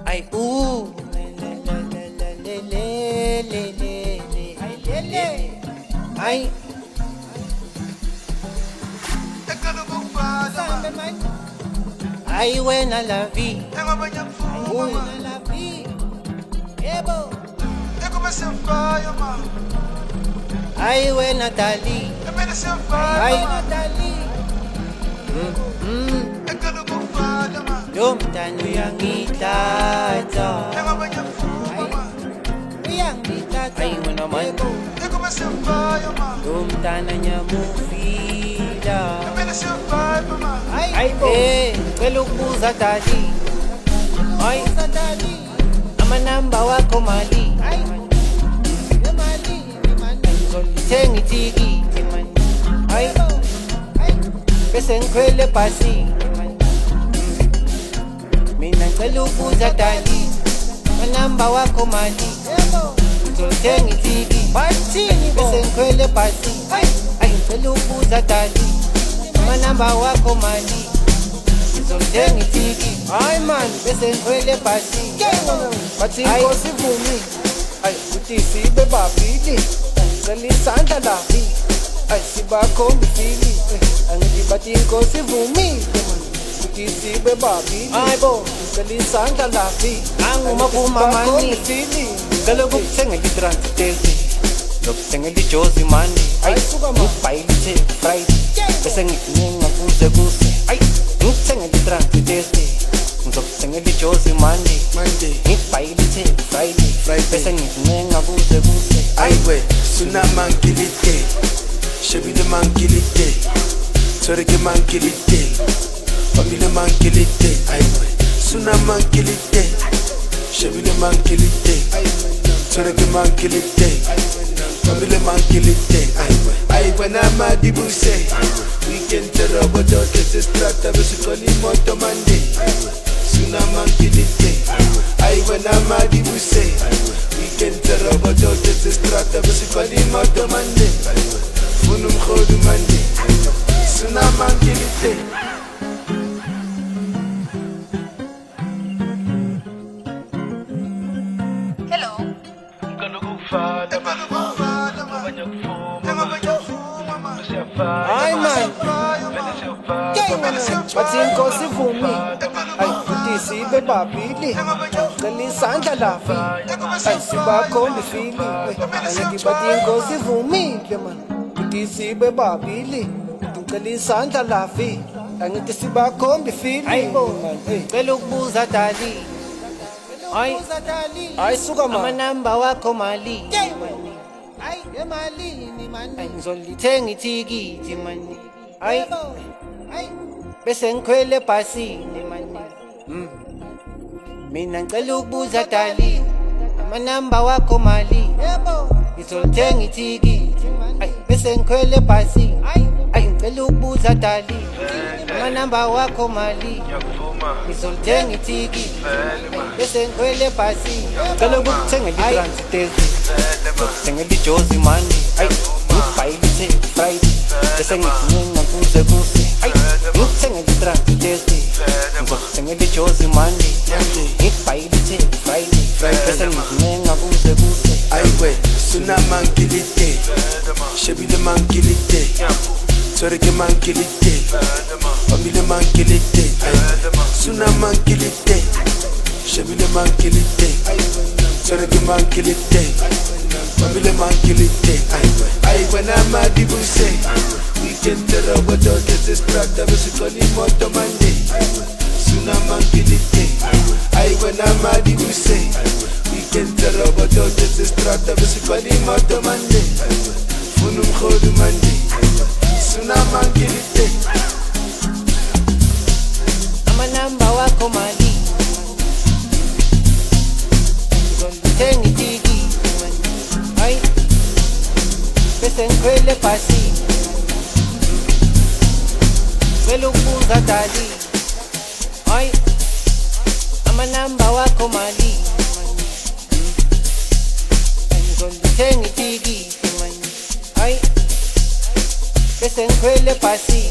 Ay ay ay wena la vie, wena la vie, ebo. Ay wena Dali, ay Dali. Yung tano yang itata, ay mo naman. Yung tana niya mo fila, ay peluk mo sa Dali, ay naman ang bawa ko mali. Tengi tigi, ay besen kwele pasi, minang kalupu sa Dali, manamba wako mali. Tengi tigi, besen kwele pasi, ay kalupu sa Dali, manamba wako mali. Tengi tigi, ay man besen kwele pasi, Pati kosi vumi, ay utisi beba pili. Salisanda lahi, ay si bako mifili. Ang ibating ko si vumi, utisi beba pili. ay bo, Salisanda lahi, ang umapuma mani. Galugog sa nga lidran sa Delhi, log sa nga lidyosi mani. Ay suka ma. upay lite Friday, besa ngitnyeng nga guse. Ay sa nga lidran sa Delhi, log sa nga lidyosi mani. Monday, Ngipay lite Friday, besa ngitnyeng nga guse. Ay we, suna mangilite, shabile mangilite, soreke mangilite, famile mangilite. Ay we, suna mangilite, shabile mangilite, soreke mangilite, famile mangilite. Ay we na madibuse, weekend roboto kese strata besikoli moto mande. Suna mangilite, ay we na madibuse. Weekend roboto kese strata besikoli moto mande. Funum khodu mande, suna mangilite. Hello. ay man. Pati kosi vumi, ay utisi beba pili. Salisanda lahi, ay si bako mifili. Ang ibating kosi vumi, utisi beba pili. Salisanda lahi, ang itisi bako mifili. Ay bo, peluk mo sa Dali, ay suka ma. amanamba wako mali. Ay mali ni man. Ay ngizolithenga ithiki mani. Ay bese ngikhwele bhasi mani. Mina ngicela ukubuza Dali, amanamba wakho mali. Ngizolithenga ithiki, ay bese ngikhwele bhasi. Ay ngicela ukubuza Dali, amanamba wakho mali. Ngizolithenga ithiki, bese ngikhwele bhasi. Ngicela ukuthenga i-transit, ngithenga lijozi mani. Ay ngibhayilithe Friday, bese ngithenga kuze. Ay ngithenga i-transit, ngithenga lijozi mani. Ngibhayilithe Friday, bese ngithenga kuze. Ay we, suna mangilite, shabile mangilite, soreke mangilite, famile mangilite. Suna mangilite, shabile mangilite, soreke mangilite, famile mangilite. Ay we na madibuse, weekend roboto kese strata besikoli moto mande. Suna mangilite, ay we na madibuse, weekend roboto kese strata besikoli moto mande. Funum khodu mande, suna mangilite. Amanamba wakho mali. Ngizolithenga ithiki, ay bese ngikhwele bhasi. Ngicela ukubuza Dali, ay amanamba wakho mali. Ngizolithenga ithiki, ay bese ngikhwele bhasi.